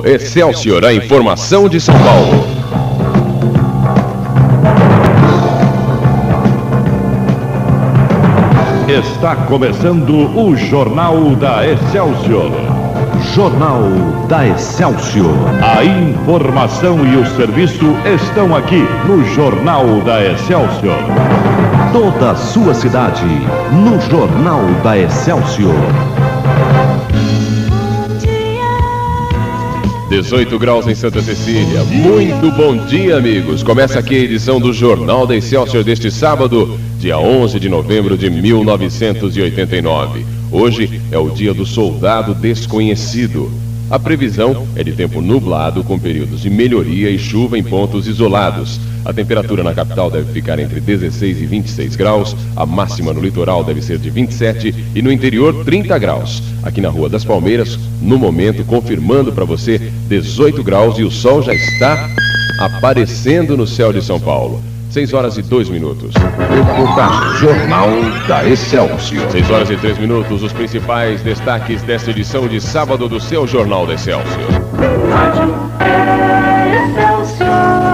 Excelsior, a informação de São Paulo. Está começando o Jornal da Excelsior. Jornal da Excelsior. A informação e o serviço estão aqui no Jornal da Excelsior. Toda a sua cidade no Jornal da Excelsior. 18 graus em Santa Cecília. Muito bom dia, amigos. Começa aqui a edição do Jornal da Excelsior deste sábado, dia 11 de novembro de 1989. Hoje é o dia do soldado desconhecido. A previsão é de tempo nublado com períodos de melhoria e chuva em pontos isolados. A temperatura na capital deve ficar entre 16 e 26 graus, a máxima no litoral deve ser de 27 e no interior 30 graus. Aqui na Rua das Palmeiras, no momento, confirmando para você 18 graus e o sol já está aparecendo no céu de São Paulo. 6 horas e 2 minutos. Reportagem Jornal da Excelsior. 6 horas e 3 minutos, os principais destaques desta edição de sábado do seu Jornal da Excelsior. Rádio Excelsior.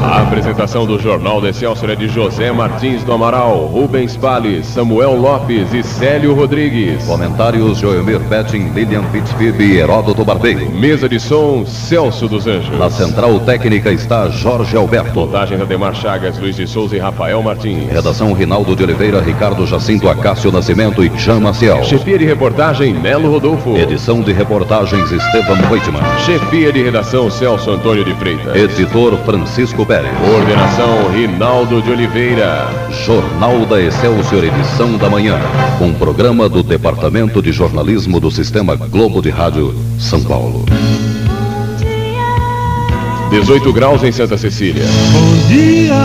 A apresentação do Jornal da Excelsior é de José Martins do Amaral, Rubens Palles, Samuel Lopes e Célio Rodrigues. Comentários Joelmir Betting, Lilian Pittsfield e Heródoto Barbeiro. Mesa de som, Celso dos Anjos. Na central técnica está Jorge Alberto. Montagem Ademar Chagas, Luiz de Souza e Rafael Martins. Redação Rinaldo de Oliveira, Ricardo Jacinto, Acácio Nascimento e Jean Maciel. Chefia de reportagem, Nelo Rodolfo. Edição de reportagens, Estevam Reitman. Chefia de redação, Celso Antônio de Freitas. Editor, Francisco Pérez. Coordenação, Rinaldo de Oliveira. Jornal da Excelsior, edição da manhã. Um programa do Departamento de Jornalismo do Sistema Globo de Rádio, São Paulo. 18 graus em Santa Cecília. Bom dia.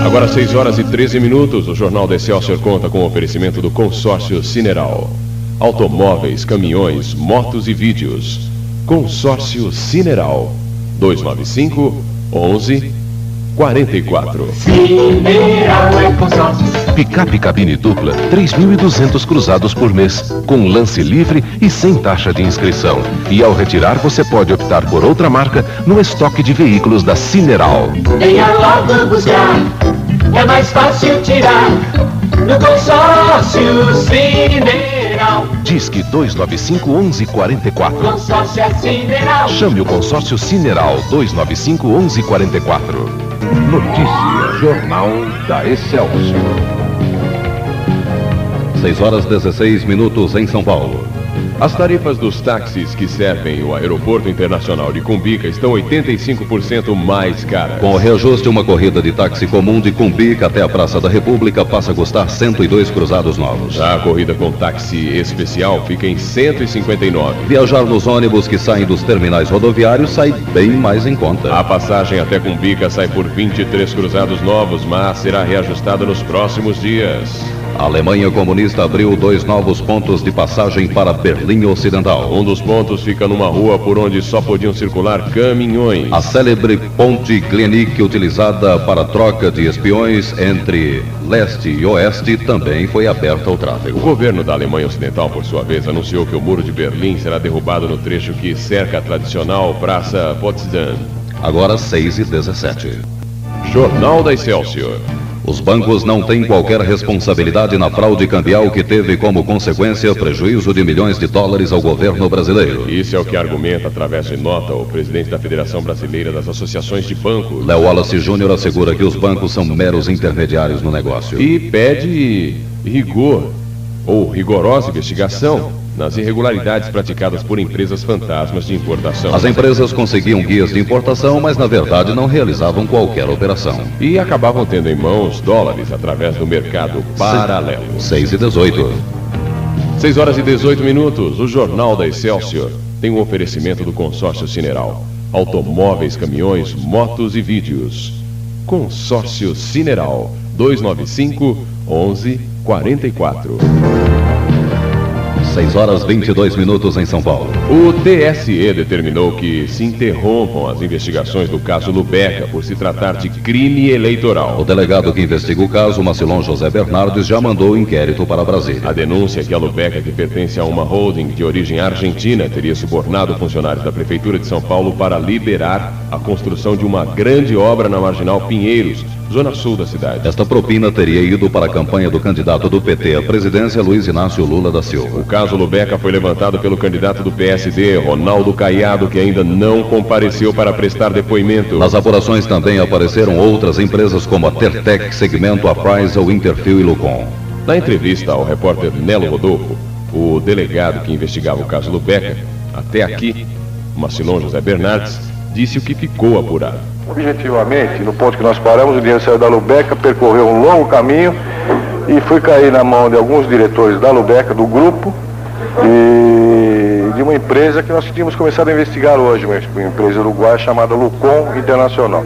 Agora 6 horas e 13 minutos. O Jornal da Excelsior conta com o oferecimento do consórcio Cineral. Automóveis, caminhões, motos e vídeos. Consórcio Cineral. 295 11 44. Cineral é consórcio. Picape cabine dupla, 3.200 cruzados por mês, com lance livre e sem taxa de inscrição. E ao retirar, você pode optar por outra marca no estoque de veículos da Cineral. Venha logo buscar, é mais fácil tirar no consórcio Cineral. Disque 295-1144. Consórcio é Cineral. Chame o consórcio Cineral 295-1144. Notícia, Jornal da Excelsior. 6 horas 16 minutos em São Paulo. As tarifas dos táxis que servem o Aeroporto Internacional de Cumbica estão 85% mais caras. Com o reajuste, uma corrida de táxi comum de Cumbica até a Praça da República passa a custar 102 cruzados novos. Já a corrida com táxi especial fica em 159. Viajar nos ônibus que saem dos terminais rodoviários sai bem mais em conta. A passagem até Cumbica sai por 23 cruzados novos, mas será reajustada nos próximos dias. A Alemanha comunista abriu 2 novos pontos de passagem para Berlim Ocidental. Um dos pontos fica numa rua por onde só podiam circular caminhões. A célebre ponte Glienicke, utilizada para troca de espiões entre leste e oeste, também foi aberta ao O tráfego. governo da Alemanha Ocidental, por sua vez, anunciou que o Muro de Berlim será derrubado no trecho que cerca a tradicional Praça Potsdam. Agora 6h17. Jornal da Excelsior. Os bancos não têm qualquer responsabilidade na fraude cambial que teve como consequência prejuízo de milhões de dólares ao governo brasileiro. Isso é o que argumenta, através de nota, o presidente da Federação Brasileira das Associações de Bancos. Léo Wallace Jr. assegura que os bancos são meros intermediários no negócio. E pede rigor, ou rigorosa investigação, nas irregularidades praticadas por empresas fantasmas de importação. As empresas conseguiam guias de importação, mas na verdade não realizavam qualquer operação. E acabavam tendo em mãos dólares através do mercado paralelo. 6h18. 6 horas e 18 minutos. O Jornal da Excelsior tem um oferecimento do consórcio Cineral. Automóveis, caminhões, motos e vídeos. Consórcio Cineral 295 11 44. 6 horas 22 minutos em São Paulo. O TSE determinou que se interrompam as investigações do caso Lubeca por se tratar de crime eleitoral. O delegado que investiga o caso, Macilon José Bernardes, já mandou o inquérito para Brasília. A denúncia é que a Lubeca, que pertence a uma holding de origem argentina, teria subornado funcionários da Prefeitura de São Paulo para liberar a construção de uma grande obra na Marginal Pinheiros, zona sul da cidade. Esta propina teria ido para a campanha do candidato do PT à presidência, Luiz Inácio Lula da Silva. O caso Lubeca foi levantado pelo candidato do PSD, Ronaldo Caiado, que ainda não compareceu para prestar depoimento. Nas apurações também apareceram outras empresas como a Tertec, Segmento, Appraisal, Interfil e Lucon. Na entrevista ao repórter Nelo Rodolfo, o delegado que investigava o caso Lubeca, até aqui, Macilon José Bernardes, disse o que ficou apurado. Objetivamente, no ponto que nós paramos, o dinheiro saiu da Lubeca, percorreu um longo caminho e foi cair na mão de alguns diretores da Lubeca, do grupo, e de uma empresa que nós tínhamos começado a investigar hoje, uma empresa uruguaia chamada Lucon Internacional.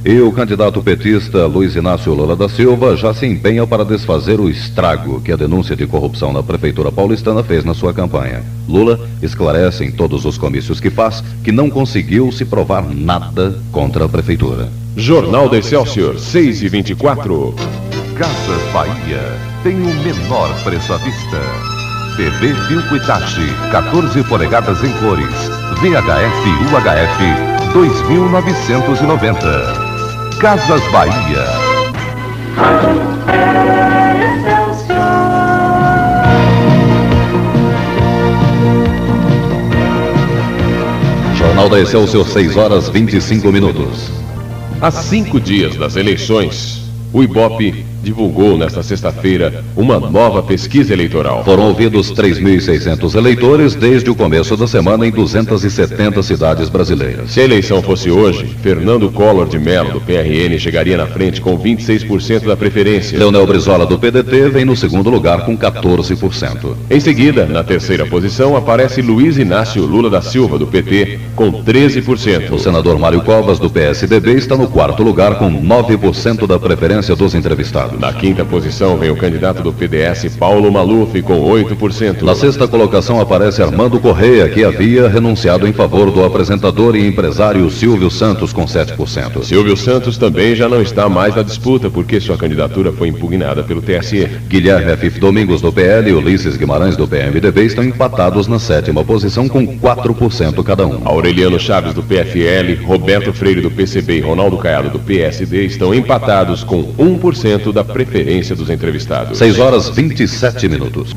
E o candidato petista Luiz Inácio Lula da Silva já se empenha para desfazer o estrago que a denúncia de corrupção na Prefeitura paulistana fez na sua campanha. Lula esclarece em todos os comícios que faz que não conseguiu se provar nada contra a Prefeitura. Jornal da Excelsior, 6h24. Casas Bahia tem o menor preço à vista. TV Filco Itachi, 14 polegadas em cores. VHF e UHF, 2.990. Casas Bahia. Jornal da Excelsior, 6 horas 25 minutos. Há 5 dias das eleições, o Ibope divulgou nesta sexta-feira uma nova pesquisa eleitoral. Foram ouvidos 3.600 eleitores desde o começo da semana em 270 cidades brasileiras. Se a eleição fosse hoje, Fernando Collor de Mello, do PRN, chegaria na frente com 26% da preferência. Leonel Brizola, do PDT, vem no segundo lugar com 14%. Em seguida, na terceira posição, aparece Luiz Inácio Lula da Silva, do PT, com 13%. O senador Mário Covas, do PSDB, está no quarto lugar com 9% da preferência dos entrevistados. Na quinta posição vem o candidato do PDS, Paulo Maluf, com 8%. Na sexta colocação aparece Armando Correia, que havia renunciado em favor do apresentador e empresário Silvio Santos, com 7%. Silvio Santos também já não está mais na disputa, porque sua candidatura foi impugnada pelo TSE. Guilherme Afif Domingos, do PL, e Ulisses Guimarães, do PMDB, estão empatados na sétima posição com 4% cada um. Aureliano Chaves, do PFL, Roberto Freire, do PCB e Ronaldo Caiado, do PSD, estão empatados com 1% da preferência dos entrevistados. 6 horas 27 minutos.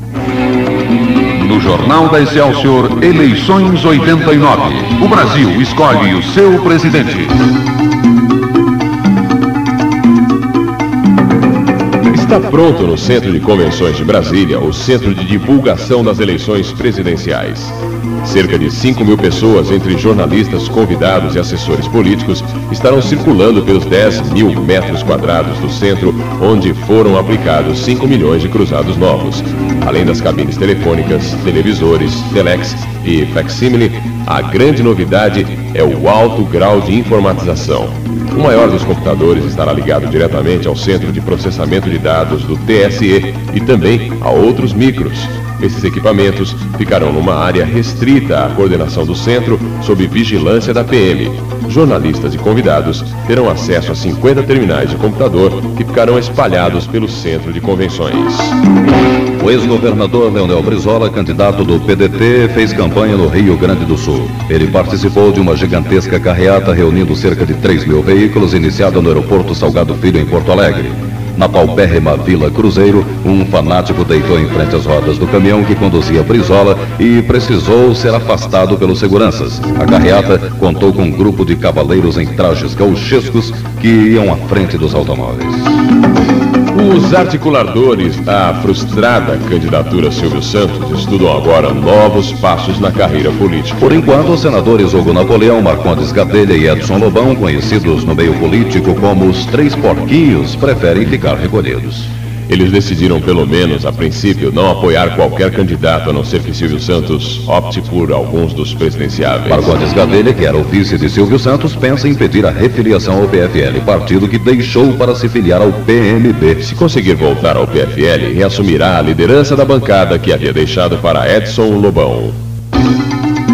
No Jornal da Excelsior, eleições 89. O Brasil escolhe o seu presidente. Está pronto no Centro de Convenções de Brasília o Centro de Divulgação das Eleições Presidenciais. Cerca de 5.000 pessoas, entre jornalistas, convidados e assessores políticos, estarão circulando pelos 10.000 metros quadrados do centro, onde foram aplicados 5 milhões de cruzados novos. Além das cabines telefônicas, televisores, telex e facsímile, a grande novidade é o alto grau de informatização. O maior dos computadores estará ligado diretamente ao Centro de Processamento de Dados do TSE e também a outros micros. Esses equipamentos ficarão numa área restrita à coordenação do centro, sob vigilância da PM. Jornalistas e convidados terão acesso a 50 terminais de computador que ficarão espalhados pelo centro de convenções. O ex-governador Leonel Brizola, candidato do PDT, fez campanha no Rio Grande do Sul. Ele participou de uma gigantesca carreata reunindo cerca de 3.000 veículos, iniciada no aeroporto Salgado Filho, em Porto Alegre. Na paupérrima Vila Cruzeiro, um fanático deitou em frente às rodas do caminhão que conduzia Brizola e precisou ser afastado pelos seguranças. A carreata contou com um grupo de cavaleiros em trajes gauchescos que iam à frente dos automóveis. Os articuladores da frustrada candidatura Silvio Santos estudam agora novos passos na carreira política. Por enquanto, os senadores Hugo Napoleão, Marcondes Gadelha e Edson Lobão, conhecidos no meio político como os Três Porquinhos, preferem ficar recolhidos. Eles decidiram, pelo menos a princípio, não apoiar qualquer candidato, a não ser que Silvio Santos opte por alguns dos presidenciáveis. Marcondes Gadelha, que era o vice de Silvio Santos, pensa em pedir a refiliação ao PFL, partido que deixou para se filiar ao PMB. Se conseguir voltar ao PFL, reassumirá a liderança da bancada que havia deixado para Edson Lobão.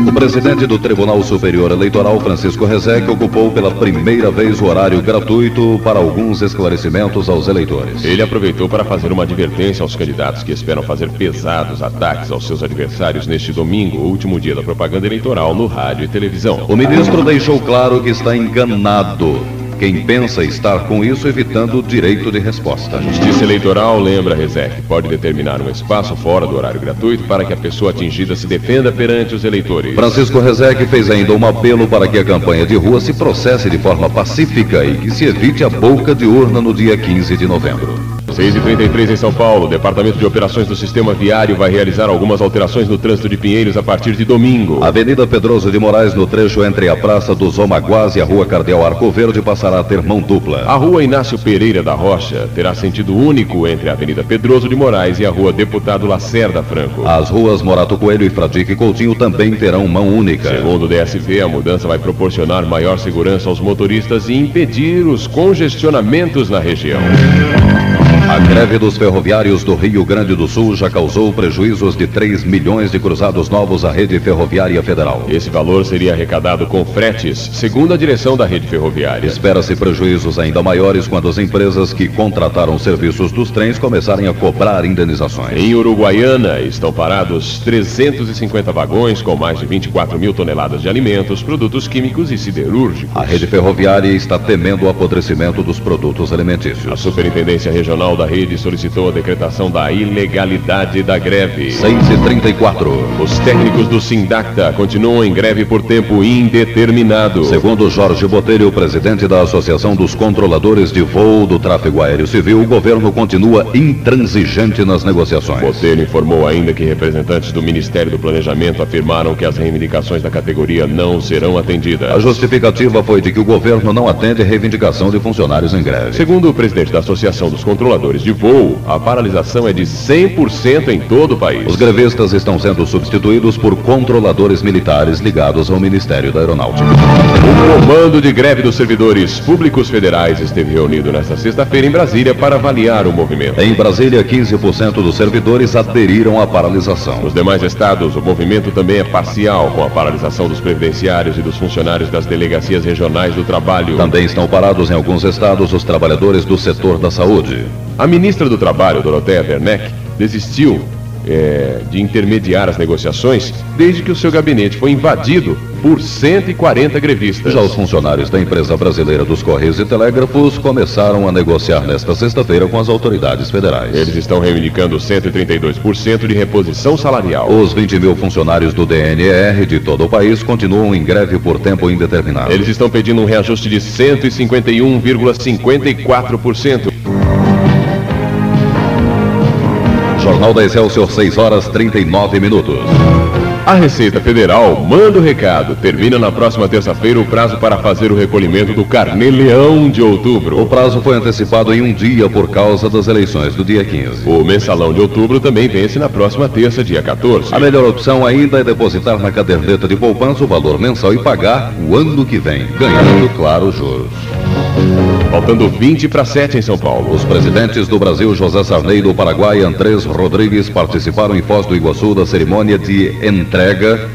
O presidente do Tribunal Superior Eleitoral, Francisco Rezec, ocupou pela primeira vez o horário gratuito para alguns esclarecimentos aos eleitores. Ele aproveitou para fazer uma advertência aos candidatos que esperam fazer pesados ataques aos seus adversários neste domingo, último dia da propaganda eleitoral, no rádio e televisão. O ministro deixou claro que está enganado quem pensa estar com isso evitando o direito de resposta. A Justiça Eleitoral, lembra Rezec, pode determinar um espaço fora do horário gratuito para que a pessoa atingida se defenda perante os eleitores. Francisco Rezec fez ainda um apelo para que a campanha de rua se processe de forma pacífica e que se evite a boca de urna no dia 15 de novembro. 6h33 em São Paulo, o Departamento de Operações do Sistema Viário vai realizar algumas alterações no trânsito de Pinheiros a partir de domingo. A Avenida Pedroso de Moraes, no trecho entre a Praça dos Omaguás e a Rua Cardeal Arco Verde, passará a ter mão dupla. A Rua Inácio Pereira da Rocha terá sentido único entre a Avenida Pedroso de Moraes e a Rua Deputado Lacerda Franco. As ruas Morato Coelho e Fradique Coutinho também terão mão única. Segundo o DSV, a mudança vai proporcionar maior segurança aos motoristas e impedir os congestionamentos na região. A greve dos ferroviários do Rio Grande do Sul já causou prejuízos de 3 milhões de cruzados novos à rede ferroviária federal. Esse valor seria arrecadado com fretes, segundo a direção da rede ferroviária. Espera-se prejuízos ainda maiores quando as empresas que contrataram serviços dos trens começarem a cobrar indenizações. Em Uruguaiana, estão parados 350 vagões com mais de 24 mil toneladas de alimentos, produtos químicos e siderúrgicos. A rede ferroviária está temendo o apodrecimento dos produtos alimentícios. A Superintendência Regional da rede solicitou a decretação da ilegalidade da greve. 6h34. Os técnicos do Sindacta continuam em greve por tempo indeterminado. Segundo Jorge Botelho, presidente da Associação dos Controladores de Voo do Tráfego Aéreo Civil, o governo continua intransigente nas negociações. Botelho informou ainda que representantes do Ministério do Planejamento afirmaram que as reivindicações da categoria não serão atendidas. A justificativa foi de que o governo não atende a reivindicação de funcionários em greve. Segundo o presidente da Associação dos Controladores de Voo, a paralisação é de 100% em todo o país. Os grevistas estão sendo substituídos por controladores militares ligados ao Ministério da Aeronáutica. O Comando de Greve dos Servidores Públicos Federais esteve reunido nesta sexta-feira em Brasília para avaliar o movimento. Em Brasília, 15% dos servidores aderiram à paralisação. Nos demais estados, o movimento também é parcial, com a paralisação dos previdenciários e dos funcionários das delegacias regionais do trabalho. Também estão parados em alguns estados os trabalhadores do setor da saúde. A ministra do Trabalho, Dorothea Werneck, desistiu de intermediar as negociações desde que o seu gabinete foi invadido por 140 grevistas. Já os funcionários da empresa brasileira dos Correios e Telégrafos começaram a negociar nesta sexta-feira com as autoridades federais. Eles estão reivindicando 132% de reposição salarial. Os 20 mil funcionários do DNR de todo o país continuam em greve por tempo indeterminado. Eles estão pedindo um reajuste de 151,54%. Jornal da Excelsior, 6h39. A Receita Federal manda o recado. Termina na próxima terça-feira o prazo para fazer o recolhimento do Carnê-Leão de outubro. O prazo foi antecipado em um dia por causa das eleições do dia 15. O mensalão de outubro também vence na próxima terça, dia 14. A melhor opção ainda é depositar na caderneta de poupança o valor mensal e pagar o ano que vem, ganhando, claro, os juros. Faltando 20 para 7 em São Paulo. Os presidentes do Brasil, José Sarney, do Paraguai e Andrés Rodrigues, participaram em Foz do Iguaçu da cerimônia de entrega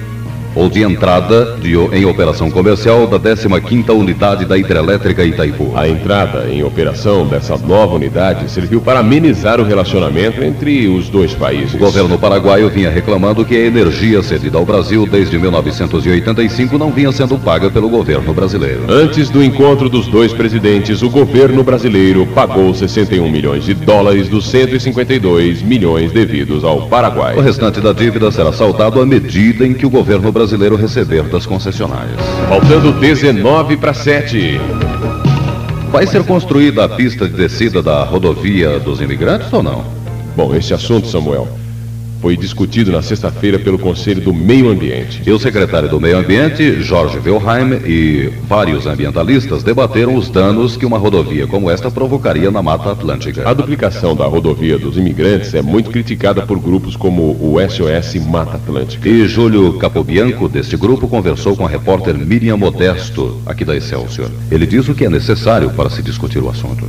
ou de entrada em operação comercial da 15ª unidade da hidrelétrica Itaipu. A entrada em operação dessa nova unidade serviu para amenizar o relacionamento entre os dois países. O governo paraguaio vinha reclamando que a energia cedida ao Brasil desde 1985 não vinha sendo paga pelo governo brasileiro. Antes do encontro dos dois presidentes, o governo brasileiro pagou 61 milhões de dólares dos 152 milhões devidos ao Paraguai. O restante da dívida será saldado à medida em que o governo brasileiro receber das concessionárias. Faltando 19 para 7. Vai ser construída a pista de descida da rodovia dos imigrantes ou não? Bom, esse assunto, Samuel, foi discutido na sexta-feira pelo Conselho do Meio Ambiente. E o secretário do Meio Ambiente, Jorge Wilhelm, e vários ambientalistas debateram os danos que uma rodovia como esta provocaria na Mata Atlântica. A duplicação da rodovia dos imigrantes é muito criticada por grupos como o SOS Mata Atlântica. E Júlio Capobianco, deste grupo, conversou com a repórter Miriam Modesto, aqui da Excelsior. Ele diz o que é necessário para se discutir o assunto.